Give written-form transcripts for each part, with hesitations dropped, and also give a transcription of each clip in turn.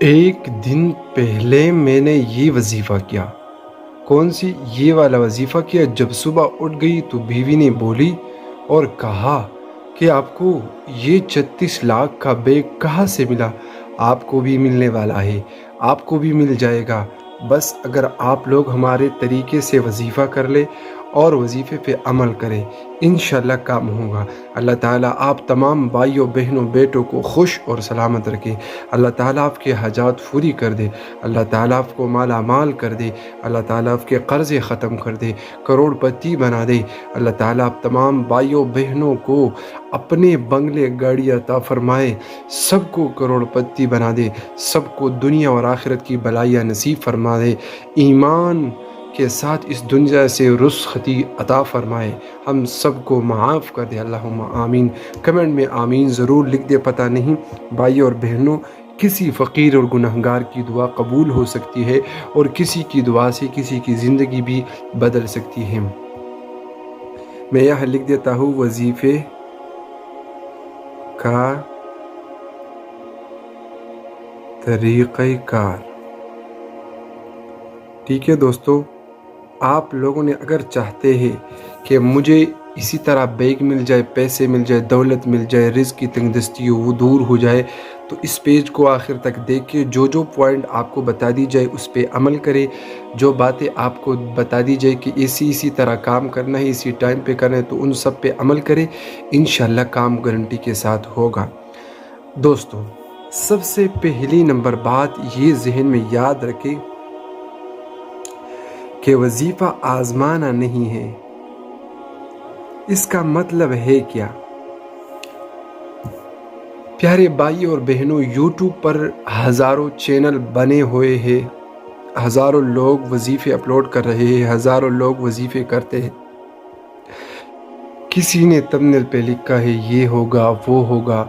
एक दिन पहले मैंने ये वजीफ़ा किया। कौन सी? ये वाला वजीफ़ा किया। जब सुबह उठ गई तो बीवी ने बोली और कहा कि आपको ये 36 लाख का बैग कहाँ से मिला? आपको भी मिलने वाला है, आपको भी मिल जाएगा। बस अगर आप लोग हमारे तरीके से वजीफ़ा कर ले और वजीफ़े पे अमल करें, इंशाअल्लाह काम होगा। अल्लाह ताला आप तमाम भाइयों बहनों बेटों को खुश और सलामत रखे। अल्लाह ताला आपके हाजात पूरी कर दे। अल्लाह ताला आपको माला माल कर दे। अल्लाह ताला आपके कर्ज़े ख़त्म कर दे, करोड़पति बना दे। अल्लाह ताला आप तमाम भाइयों बहनों को अपने बंगले गाड़ी अता फरमाए, सबको करोड़पति बना दे, सबको दुनिया और आखिरत की भलाइयाँ नसीब फरमा दे। ईमान के साथ इस दुनिया से रुस्खती अता फरमाए, हम सबको माफ़ कर दे। अल्लाहुम्मा आमीन। कमेंट में आमीन ज़रूर लिख दे। पता नहीं भाई और बहनों, किसी फ़कीर और गुनहगार की दुआ कबूल हो सकती है और किसी की दुआ से किसी की ज़िंदगी भी बदल सकती है। मैं यहाँ लिख देता हूँ वजीफ़े का तरीक़ाकार। ठीक है दोस्तों, आप लोगों ने अगर चाहते हैं कि मुझे इसी तरह बैग मिल जाए, पैसे मिल जाए, दौलत मिल जाए, रिज़्क़ की तंगदस्ती हो वो दूर हो जाए, तो इस पेज को आखिर तक देखिए। जो जो पॉइंट आपको बता दी जाए उस पे अमल करें। जो बातें आपको बता दी जाए कि इसी तरह काम करना है, इसी टाइम पे करना है, तो उन सब पे अमल करें। इंशाअल्लाह काम गारंटी के साथ होगा। दोस्तों, सबसे पहली नंबर बात ये जहन में याद रखें कि वजीफ़ा आजमाना नहीं है। इसका मतलब है क्या? प्यारे भाई और बहनों, यूट्यूब पर हज़ारों चैनल बने हुए हैं, हज़ारों लोग वजीफ़े अपलोड कर रहे हैं, हज़ारों लोग वजीफ़े करते हैं। किसी ने थंबनेल पे लिखा है ये होगा वो होगा।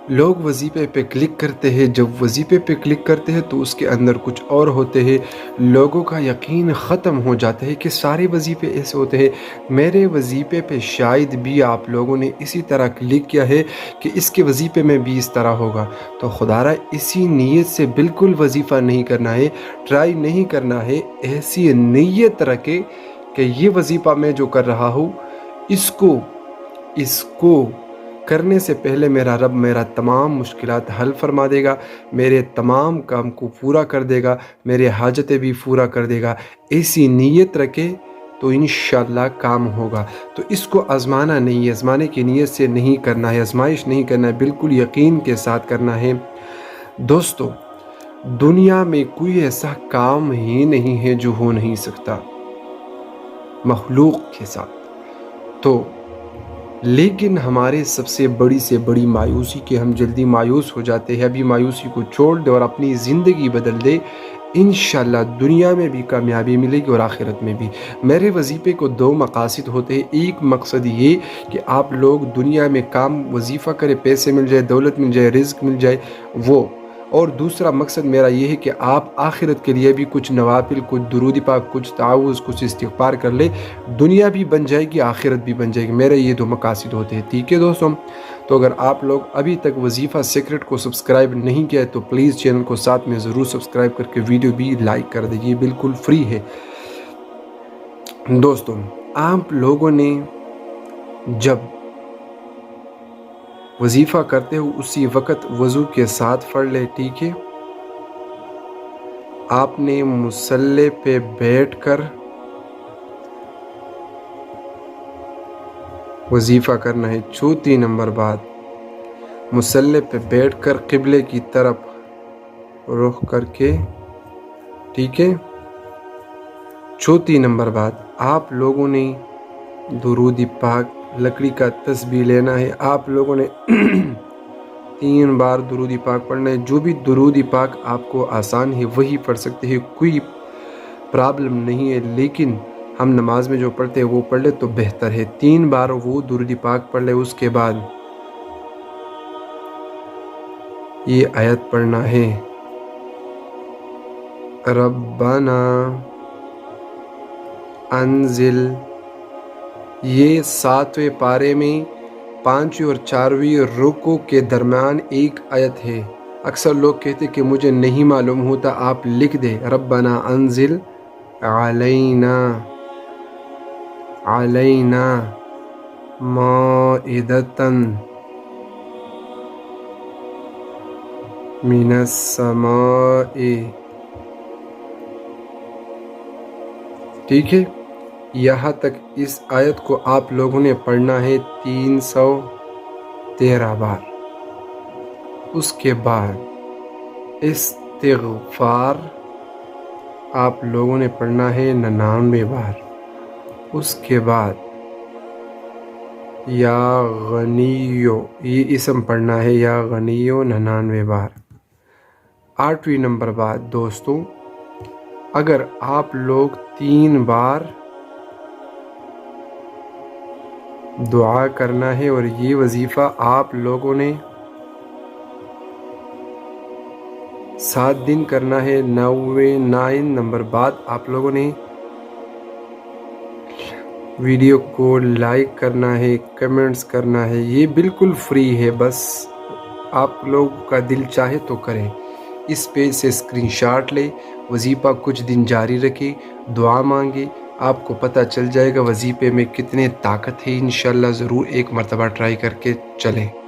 लोग वजीफ़े पे क्लिक करते हैं। जब वजीफ़े पे क्लिक करते हैं तो उसके अंदर कुछ और होते हैं। लोगों का यकीन ख़त्म हो जाता है कि सारे वजीफ़े ऐसे होते हैं। मेरे वजीफ़े पे शायद भी आप लोगों ने इसी तरह क्लिक किया है कि इसके वजीफ़े में भी इस तरह होगा। तो खुदारा इसी नीयत से बिल्कुल वजीफ़ा नहीं करना है, ट्राई नहीं करना है। ऐसी नीयत रखे कि ये वजीफ़ा मैं जो कर रहा हूँ इसको करने से पहले मेरा रब मेरा तमाम मुश्किलात हल फरमा देगा, मेरे तमाम काम को पूरा कर देगा, मेरे हाजतें भी पूरा कर देगा। ऐसी नीयत रखे तो इंशाअल्लाह काम होगा। तो इसको आज़माना नहीं है, आज़माने की नीयत से नहीं करना है, आजमाइश नहीं करना है, बिल्कुल यकीन के साथ करना है। दोस्तों, दुनिया में कोई ऐसा काम ही नहीं है जो हो नहीं सकता मखलूक के साथ। तो लेकिन हमारे सबसे बड़ी से बड़ी मायूसी कि हम जल्दी मायूस हो जाते हैं। अभी मायूसी को छोड़ दे और अपनी ज़िंदगी बदल दे, इंशाअल्लाह दुनिया में भी कामयाबी मिलेगी और आखिरत में भी। मेरे वजीफ़े को दो मकासद होते हैं। एक मकसद ये कि आप लोग दुनिया में काम वजीफ़ा करें, पैसे मिल जाए, दौलत मिल जाए, रिज़्क़ मिल जाए वो। और दूसरा मकसद मेरा ये है कि आप आखिरत के लिए भी कुछ नवाफिल, कुछ दुरूद पाक, कुछ ताउज़, कुछ इस्तिग़फ़ार कर ले। दुनिया भी बन जाएगी, आखिरत भी बन जाएगी। मेरे ये दो मकासद होते हैं। ठीक है दोस्तों, तो अगर आप लोग अभी तक वजीफ़ा सीक्रेट को सब्सक्राइब नहीं किया है तो प्लीज़ चैनल को साथ में ज़रूर सब्सक्राइब करके वीडियो भी लाइक कर दीजिए, बिल्कुल फ्री है। दोस्तों, आप लोगों ने जब वजीफ़ा करते हो उसी वक़्त वज़ू के साथ पढ़ ले। ठीक है, आपने मुसल्ले पे बैठकर वजीफ़ा करना है। चौथी नंबर बात, मुसल्ले पे बैठकर क़िबले की तरफ रुख करके। ठीक है, चौथी नंबर बात, आप लोगों ने दुरूद पाक लकड़ी का तस्बीह लेना है। आप लोगों ने 3 बार दुरूद पाक पढ़ना है। जो भी दुरूद पाक आपको आसान है वही पढ़ सकते हैं, कोई प्रॉब्लम नहीं है। लेकिन हम नमाज में जो पढ़ते हैं वो पढ़ ले तो बेहतर है। 3 बार वो दुरूद पाक पढ़ ले। उसके बाद ये आयत पढ़ना है, रब्बाना अंजिल। ये 7वें पारे में 5वीं और 4वीं रुकू के दरमियान एक आयत है। اکثر لوگ کہتے کہ مجھے نہیں معلوم ہوتا، آپ لکھ دیں ربنا انزل علینا مائدتن من السماء. ٹھیک ہے، یہاں تک اس آیت کو آپ لوگوں نے پڑھنا ہے 313 بار. اس کے بعد استغفار آپ لوگوں نے پڑھنا ہے 99 بار. اس کے بعد یا غنیو، یہ اسم پڑھنا ہے یا غنیو 99 بار. 8ویں نمبر بات دوستوں، اگر آپ لوگ 3 بار دعا کرنا ہے اور یہ وظیفہ آپ لوگوں نے 7 دن کرنا ہے. 9 نمبر بعد آپ لوگوں نے ویڈیو کو لائک کرنا ہے، کمنٹس کرنا ہے. یہ بالکل فری ہے، بس آپ لوگ کا دل چاہے تو کریں. اس پیج سے اسکرین شاٹ لے، وظیفہ کچھ دن جاری رکھے، دعا مانگے، آپ کو پتہ چل جائے گا وظیفے میں کتنے طاقت ہے. انشاءاللہ ضرور ایک مرتبہ ٹرائی کر کے چلیں.